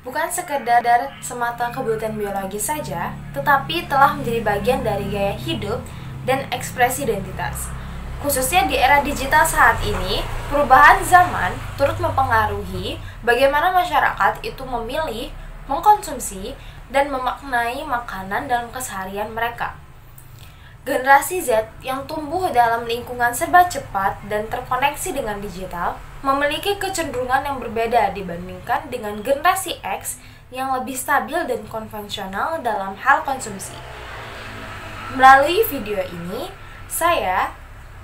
bukan sekedar semata kebutuhan biologis saja, tetapi telah menjadi bagian dari gaya hidup dan ekspresi identitas. Khususnya di era digital saat ini, perubahan zaman turut mempengaruhi bagaimana masyarakat itu memilih, mengkonsumsi, dan memaknai makanan dalam keseharian mereka. Generasi Z yang tumbuh dalam lingkungan serba cepat dan terkoneksi dengan digital memiliki kecenderungan yang berbeda dibandingkan dengan generasi X yang lebih stabil dan konvensional dalam hal konsumsi. Melalui video ini, saya,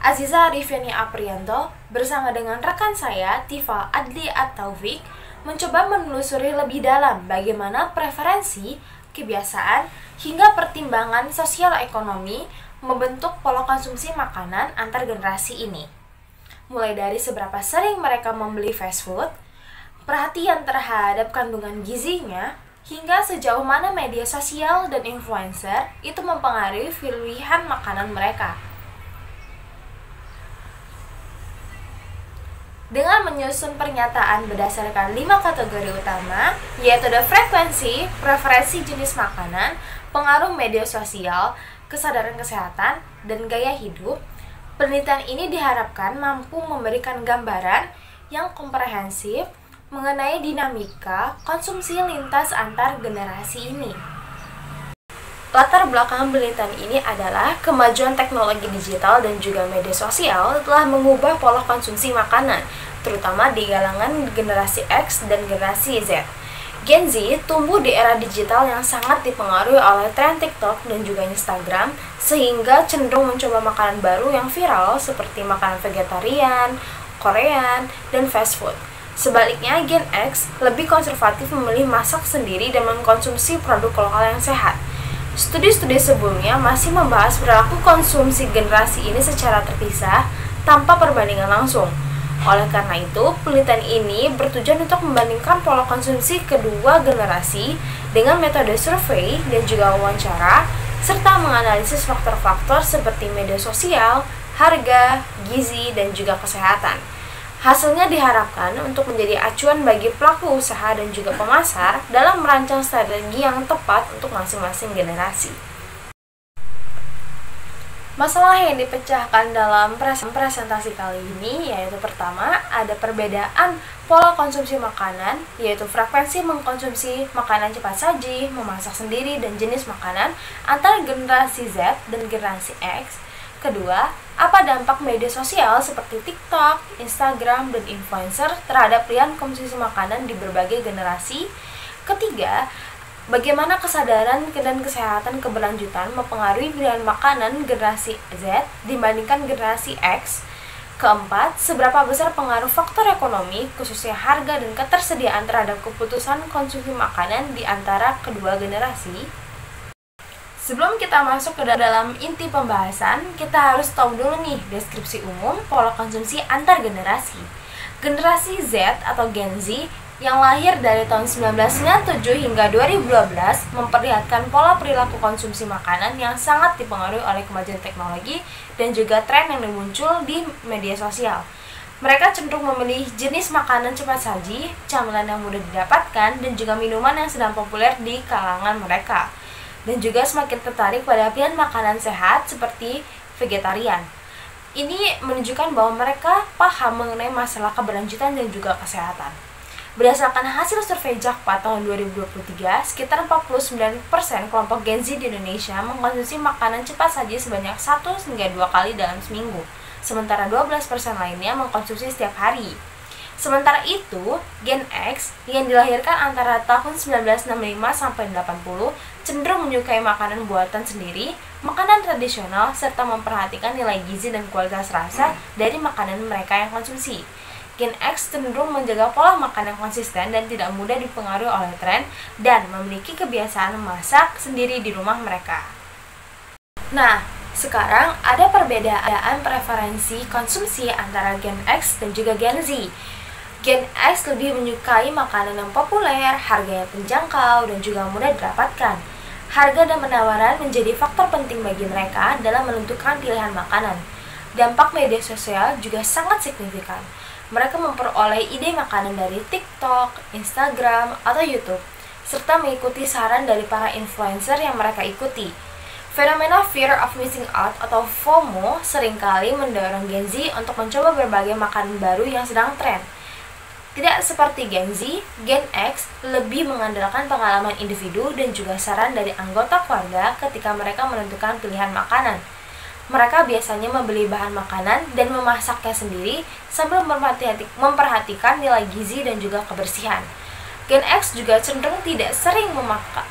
Aziza Rifiani Aprianto, bersama dengan rekan saya, Tifa Adli At-Taufik, mencoba menelusuri lebih dalam bagaimana preferensi, kebiasaan, hingga pertimbangan sosial ekonomi membentuk pola konsumsi makanan antar generasi ini. Mulai dari seberapa sering mereka membeli fast food, perhatian terhadap kandungan gizinya, hingga sejauh mana media sosial dan influencer itu mempengaruhi pilihan makanan mereka. Dengan menyusun pernyataan berdasarkan 5 kategori utama, yaitu ada frekuensi, preferensi jenis makanan, pengaruh media sosial, kesadaran kesehatan, dan gaya hidup, penelitian ini diharapkan mampu memberikan gambaran yang komprehensif mengenai dinamika konsumsi lintas antar generasi ini. Latar belakang penelitian ini adalah kemajuan teknologi digital dan juga media sosial telah mengubah pola konsumsi makanan, terutama di kalangan generasi X dan generasi Z. Gen Z tumbuh di era digital yang sangat dipengaruhi oleh tren TikTok dan juga Instagram, sehingga cenderung mencoba makanan baru yang viral seperti makanan vegetarian, Korean, dan fast food. Sebaliknya, Gen X lebih konservatif memilih masak sendiri dan mengkonsumsi produk lokal yang sehat. Studi-studi sebelumnya masih membahas perilaku konsumsi generasi ini secara terpisah tanpa perbandingan langsung. Oleh karena itu, penelitian ini bertujuan untuk membandingkan pola konsumsi kedua generasi dengan metode survei dan juga wawancara, serta menganalisis faktor-faktor seperti media sosial, harga, gizi, dan juga kesehatan. Hasilnya diharapkan untuk menjadi acuan bagi pelaku usaha dan juga pemasar dalam merancang strategi yang tepat untuk masing-masing generasi. Masalah yang dipecahkan dalam presentasi kali ini yaitu pertama, ada perbedaan pola konsumsi makanan, yaitu frekuensi mengkonsumsi makanan cepat saji, memasak sendiri, dan jenis makanan antara generasi Z dan generasi X. Kedua, apa dampak media sosial seperti TikTok, Instagram, dan influencer terhadap pilihan konsumsi makanan di berbagai generasi. Ketiga, bagaimana kesadaran dan kesehatan keberlanjutan mempengaruhi pilihan makanan generasi Z dibandingkan generasi X. Keempat, seberapa besar pengaruh faktor ekonomi, khususnya harga dan ketersediaan terhadap keputusan konsumsi makanan di antara kedua generasi. Sebelum kita masuk ke dalam inti pembahasan, kita harus tahu dulu nih deskripsi umum pola konsumsi antar generasi. Generasi Z atau Gen Z yang lahir dari tahun 1997 hingga 2012 memperlihatkan pola perilaku konsumsi makanan yang sangat dipengaruhi oleh kemajuan teknologi dan juga tren yang muncul di media sosial. Mereka cenderung memilih jenis makanan cepat saji, camilan yang mudah didapatkan, dan juga minuman yang sedang populer di kalangan mereka. Dan juga semakin tertarik pada pilihan makanan sehat seperti vegetarian. Ini menunjukkan bahwa mereka paham mengenai masalah keberlanjutan dan juga kesehatan. Berdasarkan hasil survei Jakpa tahun 2023, sekitar 49% kelompok Gen Z di Indonesia mengkonsumsi makanan cepat saji sebanyak 1 hingga 2 kali dalam seminggu, sementara 12% lainnya mengkonsumsi setiap hari. Sementara itu, Gen X yang dilahirkan antara tahun 1965 sampai 80 cenderung menyukai makanan buatan sendiri, makanan tradisional, serta memperhatikan nilai gizi dan kualitas rasa dari makanan mereka yang konsumsi. Gen X cenderung menjaga pola makan yang konsisten dan tidak mudah dipengaruhi oleh tren dan memiliki kebiasaan memasak sendiri di rumah mereka. Nah, sekarang ada perbedaan preferensi konsumsi antara Gen X dan juga Gen Z. Gen X lebih menyukai makanan yang populer, harganya terjangkau, dan juga mudah didapatkan. Harga dan penawaran menjadi faktor penting bagi mereka dalam menentukan pilihan makanan. Dampak media sosial juga sangat signifikan. Mereka memperoleh ide makanan dari TikTok, Instagram, atau YouTube, serta mengikuti saran dari para influencer yang mereka ikuti. Fenomena fear of missing out atau FOMO seringkali mendorong Gen Z untuk mencoba berbagai makanan baru yang sedang tren. Tidak seperti Gen Z, Gen X lebih mengandalkan pengalaman individu dan juga saran dari anggota keluarga ketika mereka menentukan pilihan makanan. Mereka biasanya membeli bahan makanan dan memasaknya sendiri sambil memperhatikan nilai gizi dan juga kebersihan. Gen X juga cenderung tidak sering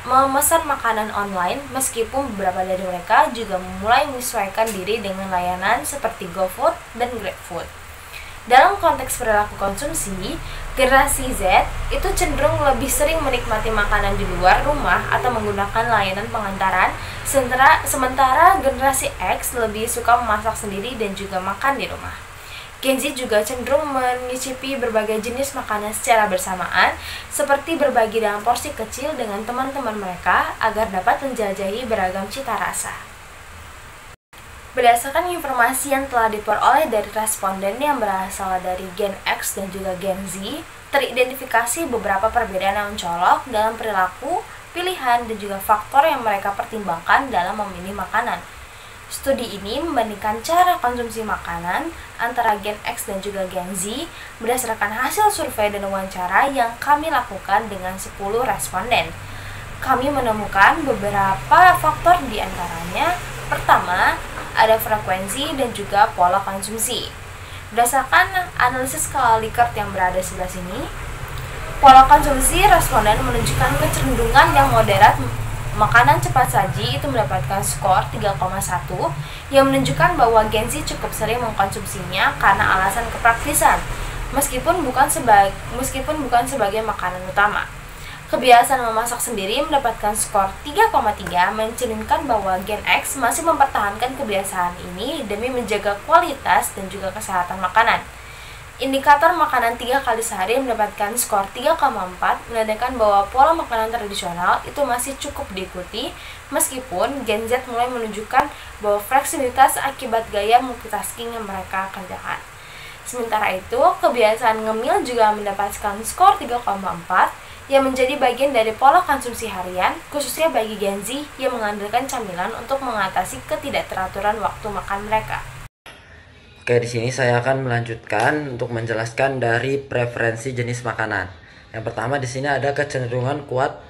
memesan makanan online, meskipun beberapa dari mereka juga mulai menyesuaikan diri dengan layanan seperti GoFood dan GrabFood. Dalam konteks perilaku konsumsi, generasi Z itu cenderung lebih sering menikmati makanan di luar rumah atau menggunakan layanan pengantaran, sementara generasi X lebih suka memasak sendiri dan juga makan di rumah. Gen Z juga cenderung menyicipi berbagai jenis makanan secara bersamaan, seperti berbagi dalam porsi kecil dengan teman-teman mereka agar dapat menjelajahi beragam cita rasa. Berdasarkan informasi yang telah diperoleh dari responden yang berasal dari Gen X dan juga Gen Z, teridentifikasi beberapa perbedaan yang mencolok dalam perilaku, pilihan, dan juga faktor yang mereka pertimbangkan dalam memilih makanan. Studi ini membandingkan cara konsumsi makanan antara Gen X dan juga Gen Z berdasarkan hasil survei dan wawancara yang kami lakukan dengan 10 responden. Kami menemukan beberapa faktor di antaranya. Pertama, ada frekuensi dan juga pola konsumsi. Berdasarkan analisis skala Likert yang berada di sebelah sini, pola konsumsi responden menunjukkan kecenderungan yang moderat. Makanan cepat saji itu mendapatkan skor 3,1 yang menunjukkan bahwa Gen Z cukup sering mengkonsumsinya karena alasan kepraktisan, meskipun bukan sebagai makanan utama. Kebiasaan memasak sendiri mendapatkan skor 3,3 mencerminkan bahwa Gen X masih mempertahankan kebiasaan ini demi menjaga kualitas dan juga kesehatan makanan. Indikator makanan 3 kali sehari mendapatkan skor 3,4 menandakan bahwa pola makanan tradisional itu masih cukup diikuti, meskipun Gen Z mulai menunjukkan bahwa fleksibilitas akibat gaya multitasking yang mereka kerjakan. Sementara itu, kebiasaan ngemil juga mendapatkan skor 3,4 yang menjadi bagian dari pola konsumsi harian, khususnya bagi Gen Z yang mengandalkan camilan untuk mengatasi ketidakteraturan waktu makan mereka. Oke, di sini saya akan melanjutkan untuk menjelaskan dari preferensi jenis makanan. Yang pertama di sini ada kecenderungan kuat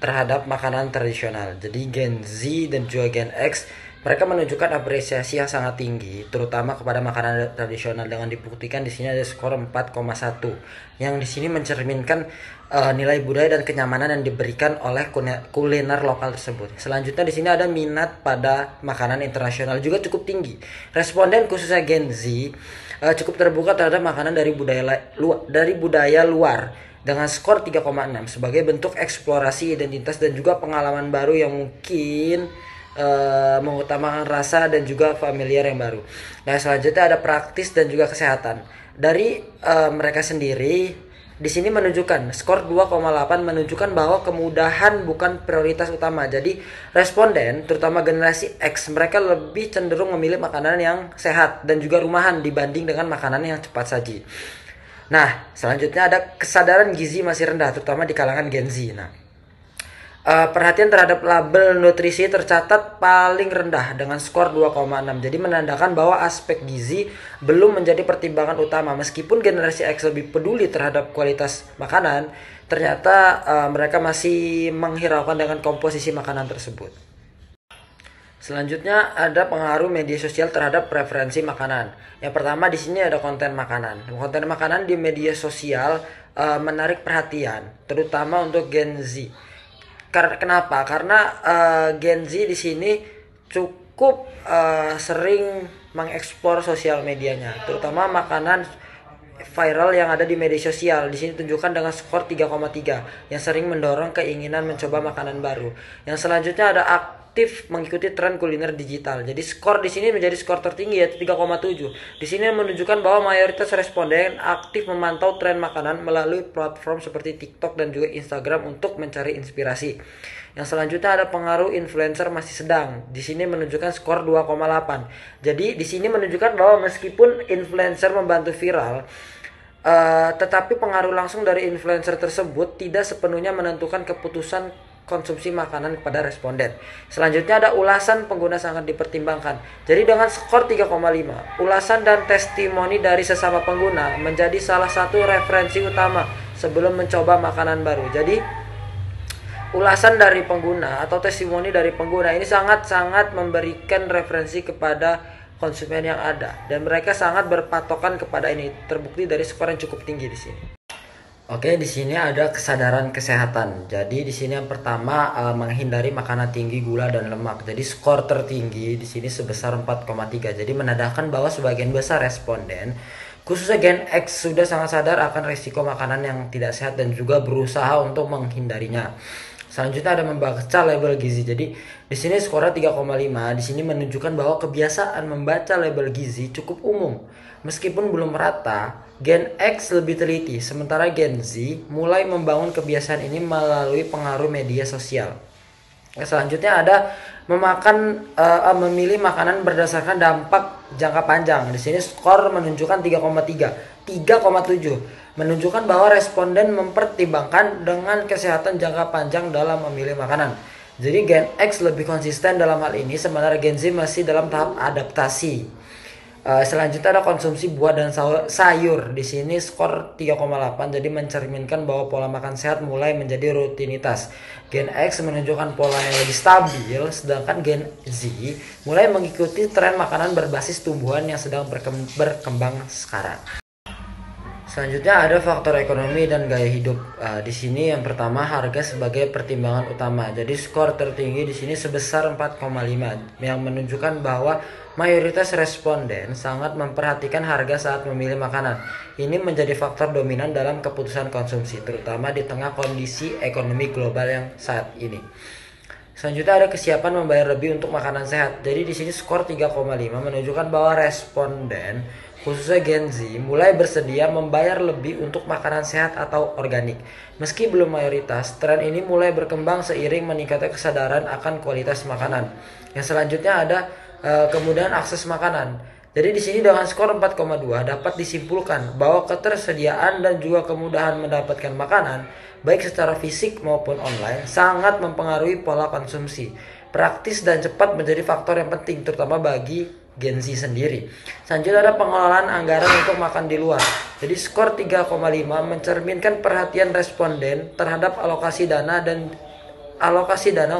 terhadap makanan tradisional. Jadi Gen Z dan juga Gen X mereka menunjukkan apresiasi yang sangat tinggi, terutama kepada makanan tradisional dengan dibuktikan di sini ada skor 4,1 yang di sini mencerminkan nilai budaya dan kenyamanan yang diberikan oleh kuliner lokal tersebut. Selanjutnya di sini ada minat pada makanan internasional juga cukup tinggi. Responden khususnya Gen Z cukup terbuka terhadap makanan dari budaya luar dengan skor 3,6 sebagai bentuk eksplorasi identitas dan juga pengalaman baru yang mungkin mengutamakan rasa dan juga familiar yang baru. Nah, selanjutnya ada praktis dan juga kesehatan. Dari mereka sendiri di sini menunjukkan skor 2,8 menunjukkan bahwa kemudahan bukan prioritas utama. Jadi responden terutama generasi X mereka lebih cenderung memilih makanan yang sehat dan juga rumahan dibanding dengan makanan yang cepat saji. Nah, selanjutnya ada kesadaran gizi masih rendah terutama di kalangan Gen Z. Nah, perhatian terhadap label nutrisi tercatat paling rendah dengan skor 2,6. Jadi menandakan bahwa aspek gizi belum menjadi pertimbangan utama. Meskipun generasi X lebih peduli terhadap kualitas makanan, ternyata mereka masih menghiraukan dengan komposisi makanan tersebut. Selanjutnya ada pengaruh media sosial terhadap preferensi makanan. Yang pertama di sini ada konten makanan. Konten makanan di media sosial menarik perhatian, terutama untuk Gen Z. Kenapa? Karena Gen Z di sini cukup sering mengeksplor sosial medianya, terutama makanan viral yang ada di media sosial. Di sini tunjukkan dengan skor 3,3 yang sering mendorong keinginan mencoba makanan baru. Yang selanjutnya ada aktif mengikuti tren kuliner digital. Jadi skor di sini menjadi skor tertinggi yaitu 3,7. Di sini menunjukkan bahwa mayoritas responden aktif memantau tren makanan melalui platform seperti TikTok dan juga Instagram untuk mencari inspirasi. Yang selanjutnya ada pengaruh influencer masih sedang. Di sini menunjukkan skor 2,8. Jadi di sini menunjukkan bahwa meskipun influencer membantu viral, Tetapi pengaruh langsung dari influencer tersebut tidak sepenuhnya menentukan keputusan konsumsi makanan kepada responden. Selanjutnya ada ulasan pengguna sangat dipertimbangkan. Jadi dengan skor 3,5, ulasan dan testimoni dari sesama pengguna menjadi salah satu referensi utama sebelum mencoba makanan baru. Jadi ulasan dari pengguna atau testimoni dari pengguna ini sangat-sangat memberikan referensi kepada konsumen yang ada, dan mereka sangat berpatokan kepada ini. Terbukti dari skor yang cukup tinggi di sini. Oke, di sini ada kesadaran kesehatan. Jadi di sini yang pertama menghindari makanan tinggi gula dan lemak. Jadi skor tertinggi di sini sebesar 4,3. Jadi menandakan bahwa sebagian besar responden, khususnya Gen X, sudah sangat sadar akan risiko makanan yang tidak sehat dan juga berusaha untuk menghindarinya. Selanjutnya ada membaca label gizi. Jadi di sini skornya 3,5. Di sini menunjukkan bahwa kebiasaan membaca label gizi cukup umum. Meskipun belum merata, Gen X lebih teliti, sementara Gen Z mulai membangun kebiasaan ini melalui pengaruh media sosial. Selanjutnya ada memilih makanan berdasarkan dampak jangka panjang. Di sini skor menunjukkan 3,3, 3,7 menunjukkan bahwa responden mempertimbangkan dengan kesehatan jangka panjang dalam memilih makanan. Jadi Gen X lebih konsisten dalam hal ini, sementara Gen Z masih dalam tahap adaptasi. Selanjutnya ada konsumsi buah dan sayur. Di sini skor 3,8, jadi mencerminkan bahwa pola makan sehat mulai menjadi rutinitas. Gen X menunjukkan pola yang lebih stabil, sedangkan Gen Z mulai mengikuti tren makanan berbasis tumbuhan yang sedang berkembang sekarang. Selanjutnya ada faktor ekonomi dan gaya hidup. Di sini yang pertama harga sebagai pertimbangan utama. Jadi skor tertinggi di sini sebesar 4,5 yang menunjukkan bahwa mayoritas responden sangat memperhatikan harga saat memilih makanan. Ini menjadi faktor dominan dalam keputusan konsumsi, terutama di tengah kondisi ekonomi global yang saat ini. Selanjutnya ada kesiapan membayar lebih untuk makanan sehat. Jadi di sini skor 3,5 menunjukkan bahwa responden, khususnya Gen Z, mulai bersedia membayar lebih untuk makanan sehat atau organik. Meski belum mayoritas, tren ini mulai berkembang seiring meningkatnya kesadaran akan kualitas makanan. Yang selanjutnya ada kemudahan akses makanan. Jadi di sini dengan skor 4,2 dapat disimpulkan bahwa ketersediaan dan juga kemudahan mendapatkan makanan, baik secara fisik maupun online, sangat mempengaruhi pola konsumsi. Praktis dan cepat menjadi faktor yang penting, terutama bagi Gen Z sendiri. Selanjutnya ada pengelolaan anggaran untuk makan di luar. Jadi skor 3,5 mencerminkan perhatian responden terhadap alokasi dana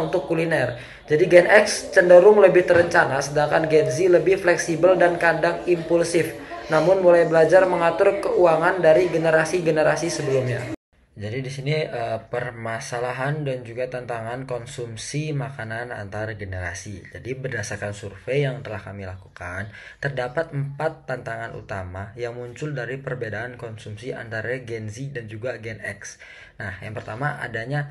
untuk kuliner. Jadi Gen X cenderung lebih terencana, sedangkan Gen Z lebih fleksibel dan kadang impulsif, namun mulai belajar mengatur keuangan dari generasi-generasi sebelumnya. Jadi di sini permasalahan dan juga tantangan konsumsi makanan antar generasi. Jadi berdasarkan survei yang telah kami lakukan, terdapat 4 tantangan utama yang muncul dari perbedaan konsumsi antara Gen Z dan juga Gen X. Nah, yang pertama adanya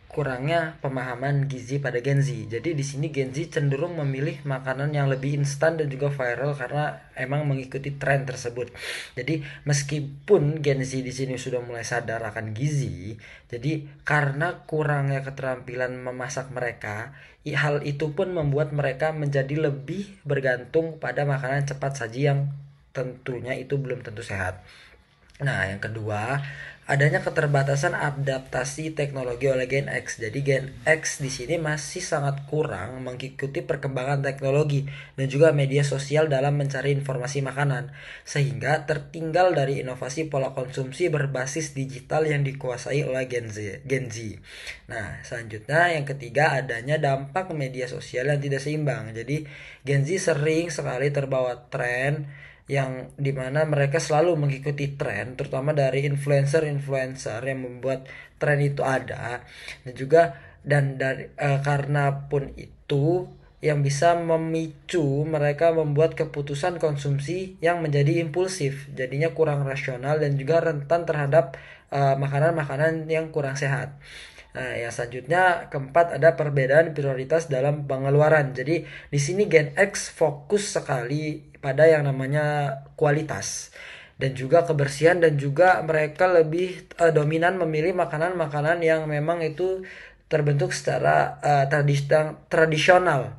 kurangnya pemahaman gizi pada Gen Z. Jadi di sini Gen Z cenderung memilih makanan yang lebih instan dan juga viral karena emang mengikuti tren tersebut. Jadi meskipun Gen Z di sini sudah mulai sadar akan gizi, jadi karena kurangnya keterampilan memasak mereka, hal itu pun membuat mereka menjadi lebih bergantung pada makanan cepat saji yang tentunya itu belum tentu sehat. Nah, yang kedua, adanya keterbatasan adaptasi teknologi oleh Gen X. Jadi Gen X di sini masih sangat kurang mengikuti perkembangan teknologi dan juga media sosial dalam mencari informasi makanan, sehingga tertinggal dari inovasi pola konsumsi berbasis digital yang dikuasai oleh Gen Z. Nah, selanjutnya yang ketiga, adanya dampak media sosial yang tidak seimbang. Jadi Gen Z sering sekali terbawa tren yang dimana mereka selalu mengikuti tren, terutama dari influencer yang membuat tren itu ada, dan juga karena pun itu yang bisa memicu mereka membuat keputusan konsumsi yang menjadi impulsif, jadinya kurang rasional dan juga rentan terhadap makanan-makanan yang kurang sehat. Nah, yang selanjutnya keempat ada perbedaan prioritas dalam pengeluaran. Jadi di sini Gen X fokus sekali pada yang namanya kualitas dan juga kebersihan, dan juga mereka lebih dominan memilih makanan-makanan yang memang itu terbentuk secara tradisional.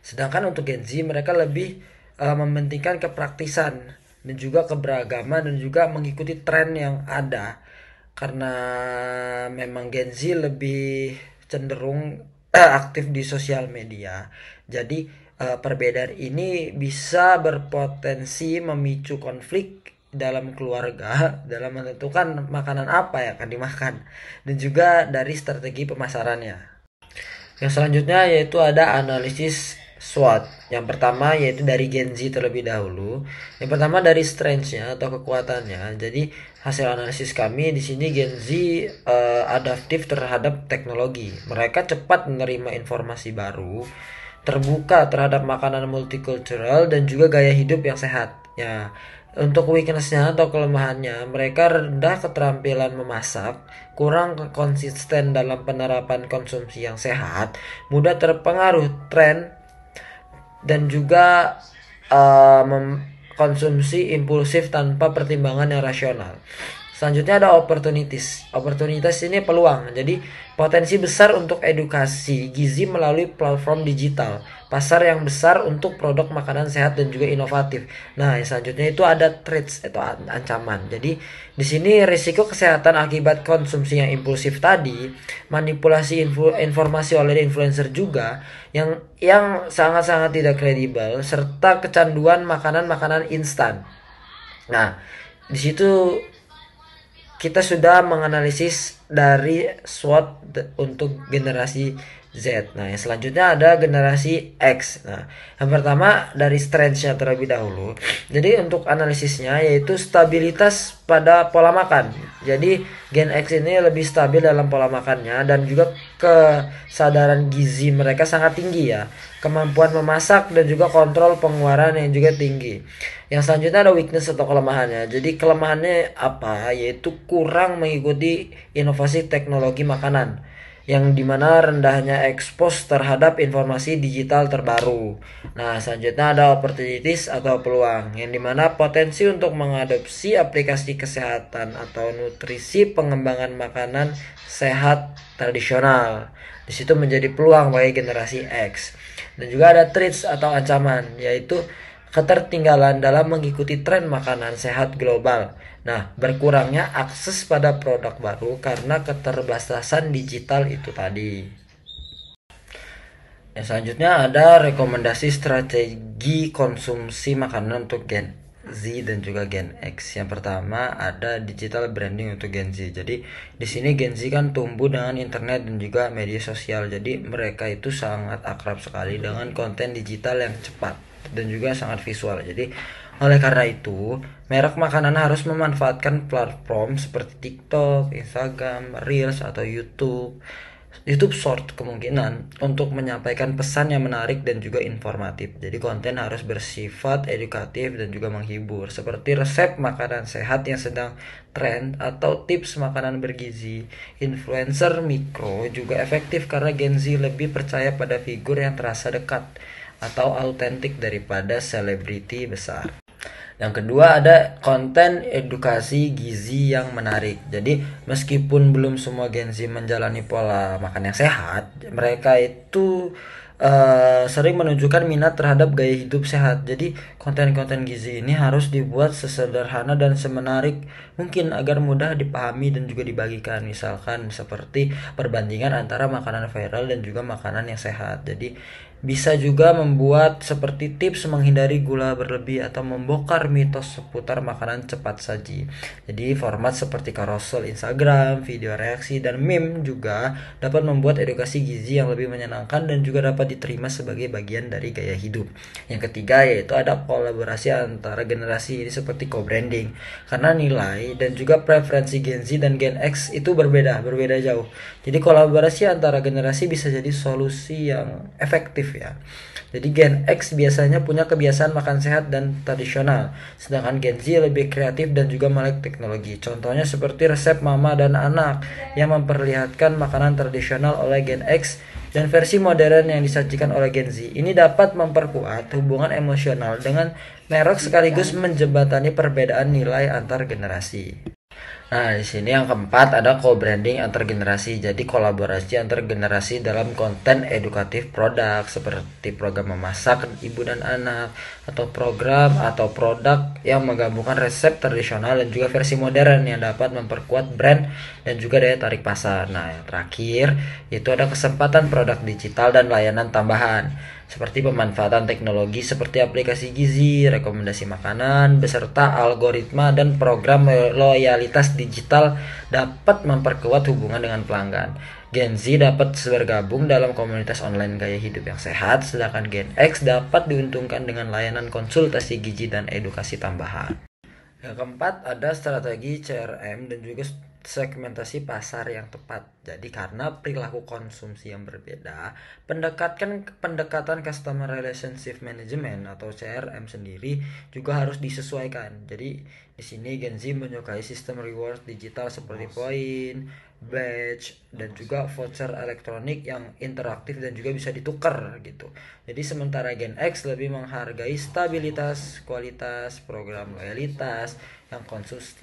Sedangkan untuk Gen Z mereka lebih mementingkan kepraktisan dan juga keberagaman dan juga mengikuti tren yang ada. Karena memang Gen Z lebih cenderung aktif di sosial media. Jadi perbedaan ini bisa berpotensi memicu konflik dalam keluarga dalam menentukan makanan apa yang akan dimakan dan juga dari strategi pemasarannya. Yang selanjutnya yaitu ada analisis SWOT. Yang pertama yaitu dari Gen Z terlebih dahulu. Yang pertama dari strengths-nya atau kekuatannya. Jadi hasil analisis kami di sini Gen Z adaptif terhadap teknologi. Mereka cepat menerima informasi baru, terbuka terhadap makanan multicultural dan juga gaya hidup yang sehat. Ya, untuk weakness-nya atau kelemahannya, mereka rendah keterampilan memasak, kurang konsisten dalam penerapan konsumsi yang sehat, mudah terpengaruh tren, dan juga konsumsi impulsif tanpa pertimbangan yang rasional. Selanjutnya ada opportunities. Opportunities ini peluang. Jadi potensi besar untuk edukasi gizi melalui platform digital. Pasar yang besar untuk produk makanan sehat dan juga inovatif. Nah, yang selanjutnya itu ada threats atau ancaman. Jadi di sini risiko kesehatan akibat konsumsi yang impulsif tadi, manipulasi informasi oleh influencer juga yang sangat-sangat tidak kredibel, serta kecanduan makanan-makanan instan. Nah, di situ kita sudah menganalisis dari SWOT untuk generasi Z. Nah, yang selanjutnya ada generasi X. Nah, yang pertama dari strengths-nya terlebih dahulu. Jadi untuk analisisnya yaitu stabilitas pada pola makan. Jadi Gen X ini lebih stabil dalam pola makannya dan juga kesadaran gizi mereka sangat tinggi ya. Kemampuan memasak dan juga kontrol pengeluaran yang juga tinggi. Yang selanjutnya ada weakness atau kelemahannya. Jadi kelemahannya apa? Yaitu kurang mengikuti inovasi teknologi makanan, yang dimana rendahnya ekspos terhadap informasi digital terbaru. Nah, selanjutnya ada opportunities atau peluang, yang dimana potensi untuk mengadopsi aplikasi kesehatan atau nutrisi pengembangan makanan sehat tradisional. Di situ menjadi peluang bagi generasi X. Dan juga ada threats atau ancaman, yaitu ketertinggalan dalam mengikuti tren makanan sehat global. Nah, berkurangnya akses pada produk baru karena keterbatasan digital itu tadi. Yang selanjutnya ada rekomendasi strategi konsumsi makanan untuk Gen Z dan juga Gen X. Yang pertama ada digital branding untuk Gen Z. Jadi di sini Gen Z kan tumbuh dengan internet dan juga media sosial. Jadi mereka itu sangat akrab sekali dengan konten digital yang cepat dan juga sangat visual. Jadi oleh karena itu, merek makanan harus memanfaatkan platform seperti TikTok, Instagram, Reels atau YouTube Short kemungkinan untuk menyampaikan pesan yang menarik dan juga informatif. Jadi konten harus bersifat edukatif dan juga menghibur, seperti resep makanan sehat yang sedang tren atau tips makanan bergizi. Influencer mikro juga efektif karena Gen Z lebih percaya pada figur yang terasa dekat atau autentik daripada selebriti besar. Yang kedua ada konten edukasi gizi yang menarik. Jadi meskipun belum semua Gen Z menjalani pola makan yang sehat, mereka itu sering menunjukkan minat terhadap gaya hidup sehat. Jadi konten-konten gizi ini harus dibuat sesederhana dan semenarik mungkin agar mudah dipahami dan juga dibagikan. Misalkan seperti perbandingan antara makanan viral dan juga makanan yang sehat. Jadi bisa juga membuat seperti tips menghindari gula berlebih atau membongkar mitos seputar makanan cepat saji. Jadi format seperti carousel Instagram, video reaksi, dan meme juga dapat membuat edukasi gizi yang lebih menyenangkan dan juga dapat diterima sebagai bagian dari gaya hidup. Yang ketiga yaitu ada kolaborasi antara generasi, ini seperti co-branding. Karena nilai dan juga preferensi Gen Z dan Gen X itu berbeda jauh. Jadi kolaborasi antara generasi bisa jadi solusi yang efektif ya. Jadi Gen X biasanya punya kebiasaan makan sehat dan tradisional, sedangkan Gen Z lebih kreatif dan juga melek teknologi. Contohnya seperti resep mama dan anak yang memperlihatkan makanan tradisional oleh Gen X dan versi modern yang disajikan oleh Gen Z. Ini dapat memperkuat hubungan emosional dengan merek sekaligus menjembatani perbedaan nilai antar generasi. Nah, di sini yang keempat ada co-branding antar generasi. Jadi kolaborasi antar generasi dalam konten edukatif produk seperti program memasak ibu dan anak atau program atau produk yang menggabungkan resep tradisional dan juga versi modern yang dapat memperkuat brand dan juga daya tarik pasar. Nah, yang terakhir yaitu ada kesempatan produk digital dan layanan tambahan seperti pemanfaatan teknologi seperti aplikasi gizi, rekomendasi makanan, beserta algoritma dan program loyalitas digital dapat memperkuat hubungan dengan pelanggan. Gen Z dapat bergabung dalam komunitas online gaya hidup yang sehat, sedangkan Gen X dapat diuntungkan dengan layanan konsultasi gizi dan edukasi tambahan. Yang keempat ada strategi CRM dan juga segmentasi pasar yang tepat. Jadi karena perilaku konsumsi yang berbeda, pendekatan Customer Relationship Management atau CRM sendiri juga harus disesuaikan. Jadi di sini Gen Z menyukai sistem reward digital seperti poin, badge, dan juga voucher elektronik yang interaktif dan juga bisa ditukar gitu. Jadi sementara Gen X lebih menghargai stabilitas, kualitas, program loyalitas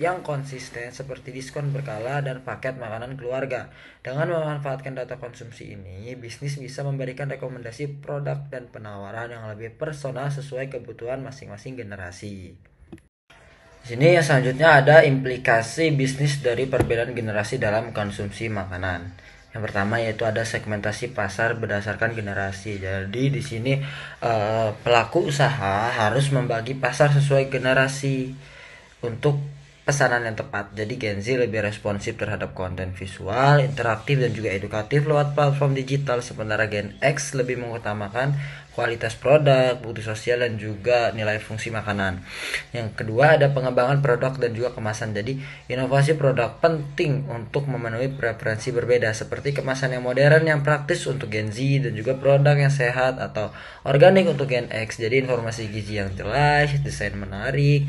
yang konsisten seperti diskon berkala dan paket makanan keluarga. Dengan memanfaatkan data konsumsi ini, bisnis bisa memberikan rekomendasi produk dan penawaran yang lebih personal sesuai kebutuhan masing-masing generasi. Di sini yang selanjutnya ada implikasi bisnis dari perbedaan generasi dalam konsumsi makanan. Yang pertama yaitu ada segmentasi pasar berdasarkan generasi. Jadi di sini pelaku usaha harus membagi pasar sesuai generasi untuk pesanan yang tepat. Jadi Gen Z lebih responsif terhadap konten visual, interaktif dan juga edukatif lewat platform digital, sementara Gen X lebih mengutamakan kualitas produk, bukti sosial dan juga nilai fungsi makanan. Yang kedua ada pengembangan produk dan juga kemasan. Jadi inovasi produk penting untuk memenuhi preferensi berbeda seperti kemasan yang modern yang praktis untuk Gen Z dan juga produk yang sehat atau organik untuk Gen X. Jadi informasi gizi yang jelas, desain menarik,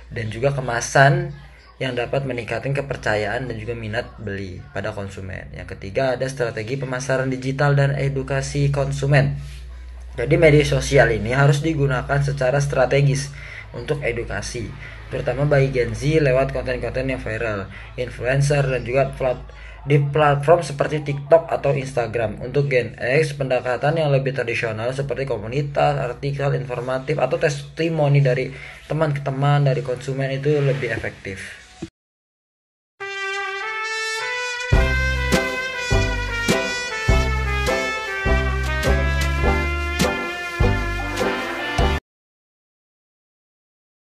dan juga kemasan yang dapat meningkatkan kepercayaan dan juga minat beli pada konsumen. Yang ketiga ada strategi pemasaran digital dan edukasi konsumen. Jadi media sosial ini harus digunakan secara strategis untuk edukasi, terutama bagi Gen Z lewat konten-konten yang viral, influencer dan juga di platform seperti TikTok atau Instagram. Untuk Gen X, pendekatan yang lebih tradisional seperti komunitas, artikel informatif atau testimoni dari teman ke teman dari konsumen itu lebih efektif.